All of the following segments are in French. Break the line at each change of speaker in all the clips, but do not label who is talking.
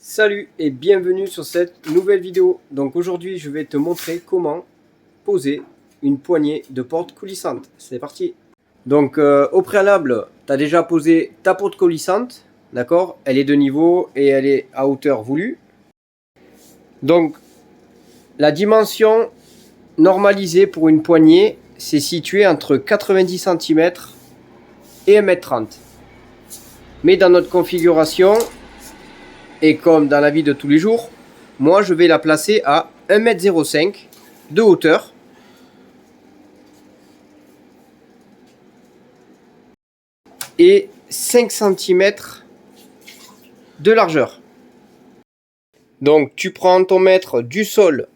Salut et bienvenue sur cette nouvelle vidéo. Donc aujourd'hui je vais te montrer comment poser une poignée de porte coulissante. C'est parti. Donc au préalable tu as déjà posé ta porte coulissante. D'accord, elle est de niveau et elle est à hauteur voulue. Donc la dimension normalisée pour une poignée c'est situé entre 90 cm et 1,30 m. Mais dans notre configuration, et comme dans la vie de tous les jours, moi je vais la placer à 1,05 m de hauteur. Et 5 cm de largeur. Donc tu prends ton mètre du sol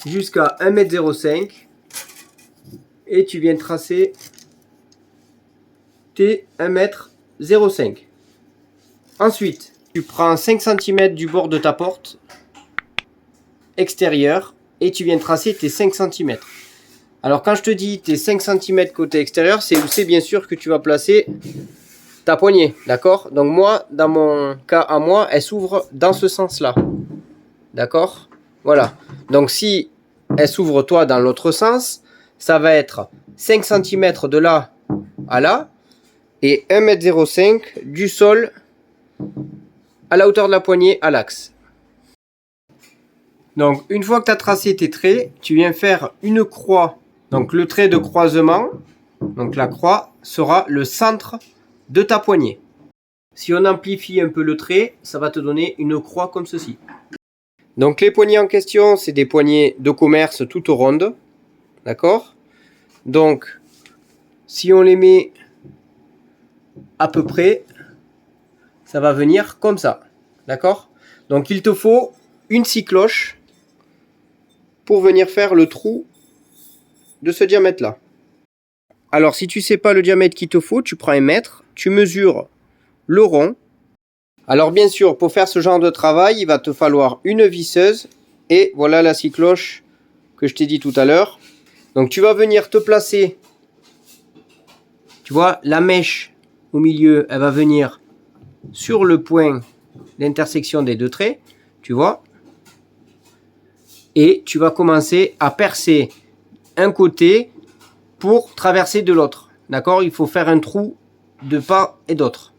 jusqu'à 1,05 m et tu viens tracer tes 1,05 m. Ensuite, tu prends 5 cm du bord de ta porte extérieure et tu viens tracer tes 5 cm. Alors quand je te dis tes 5 cm côté extérieur, c'est où c'est bien sûr que tu vas placer ta poignée, d'accord? Donc moi, dans mon cas à moi, elle s'ouvre dans ce sens-là, d'accord? Voilà. Donc si elle s'ouvre toi dans l'autre sens, ça va être 5 cm de là à là et 1,05 m du sol à la hauteur de la poignée à l'axe. Donc une fois que tu as tracé tes traits, tu viens faire une croix. Donc le trait de croisement, donc la croix, sera le centre de ta poignée. Si on amplifie un peu le trait, ça va te donner une croix comme ceci. Donc les poignées en question, c'est des poignées de commerce toutes rondes. D'accord? Donc si on les met à peu près, ça va venir comme ça. D'accord? Donc il te faut une scie cloche pour venir faire le trou de ce diamètre là. Alors si tu sais pas le diamètre qu'il te faut, tu prends un mètre, tu mesures le rond. Alors bien sûr, pour faire ce genre de travail, il va te falloir une visseuse et voilà la scie cloche que je t'ai dit tout à l'heure. Donc tu vas venir te placer, tu vois, la mèche au milieu, elle va venir sur le point d'intersection des deux traits, tu vois. Et tu vas commencer à percer un côté pour traverser de l'autre. D'accord? Il faut faire un trou de part et d'autre.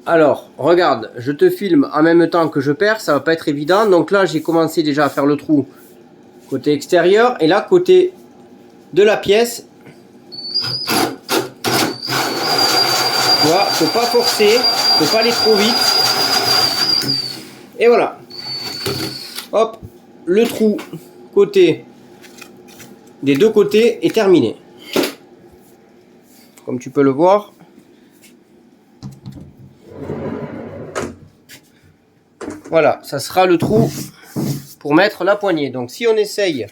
Alors, regarde, je te filme en même temps que je perce, ça va pas être évident. Donc là, j'ai commencé déjà à faire le trou côté extérieur. Et là, côté de la pièce, tu vois, faut pas forcer, faut pas aller trop vite. Et voilà. Hop, le trou côté des deux côtés est terminé. Comme tu peux le voir. Voilà, ça sera le trou pour mettre la poignée. Donc si on essaye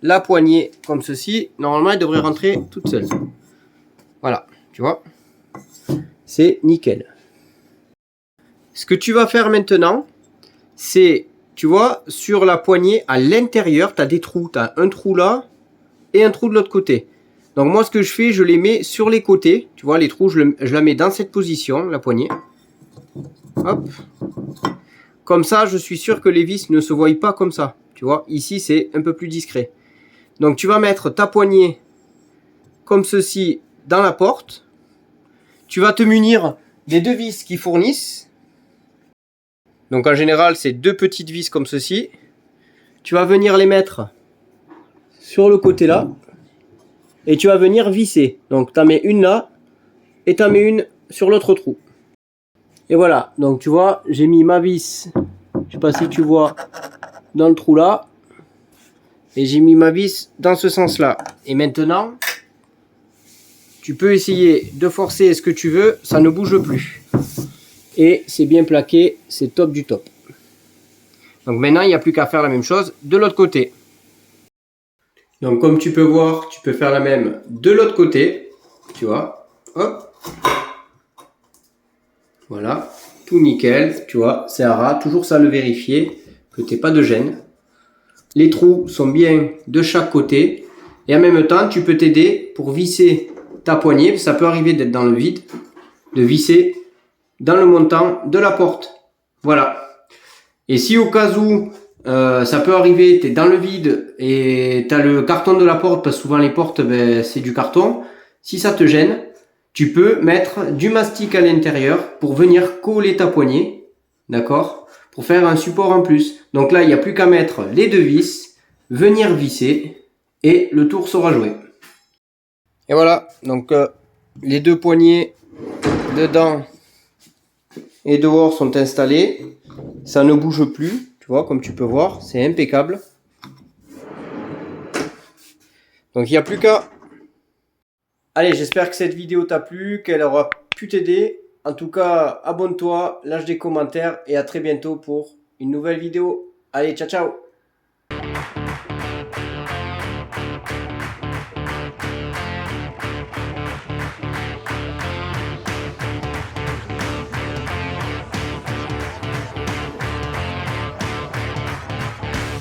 la poignée comme ceci, normalement elle devrait rentrer toute seule. Voilà, tu vois, c'est nickel. Ce que tu vas faire maintenant, c'est, tu vois, sur la poignée à l'intérieur, tu as des trous. Tu as un trou là et un trou de l'autre côté. Donc moi ce que je fais, je les mets sur les côtés. Tu vois, les trous, je la mets dans cette position, la poignée. Hop. Comme ça, je suis sûr que les vis ne se voient pas comme ça. Tu vois, ici, c'est un peu plus discret. Donc, tu vas mettre ta poignée comme ceci dans la porte. Tu vas te munir des deux vis qui fournissent. Donc, en général, c'est deux petites vis comme ceci. Tu vas venir les mettre sur le côté là. Et tu vas venir visser. Donc, tu en mets une là et tu en mets une sur l'autre trou. Et voilà, donc tu vois, j'ai mis ma vis, je sais pas si tu vois, dans le trou là. Et j'ai mis ma vis dans ce sens-là. Et maintenant, tu peux essayer de forcer ce que tu veux, ça ne bouge plus. et c'est bien plaqué, c'est top du top. Donc maintenant, il n'y a plus qu'à faire la même chose de l'autre côté. Donc comme tu peux voir, tu peux faire la même de l'autre côté, tu vois. Hop. Voilà, tout nickel, tu vois, c'est à ras, toujours ça à le vérifier, que tu n'aies pas de gêne. Les trous sont bien de chaque côté, et en même temps, tu peux t'aider pour visser ta poignée, ça peut arriver d'être dans le vide, de visser dans le montant de la porte. Voilà. Et si au cas où, ça peut arriver, tu es dans le vide et tu as le carton de la porte, parce que souvent les portes, ben, c'est du carton, si ça te gêne, tu peux mettre du mastic à l'intérieur pour venir coller ta poignée, d'accord, pour faire un support en plus. Donc là, il n'y a plus qu'à mettre les deux vis, venir visser et le tour sera joué. Et voilà, donc les deux poignées dedans et dehors sont installés. Ça ne bouge plus, tu vois, comme tu peux voir, c'est impeccable. Donc il n'y a plus qu'à... Allez, j'espère que cette vidéo t'a plu, qu'elle aura pu t'aider. En tout cas, abonne-toi, lâche des commentaires et à très bientôt pour une nouvelle vidéo. Allez, ciao ciao!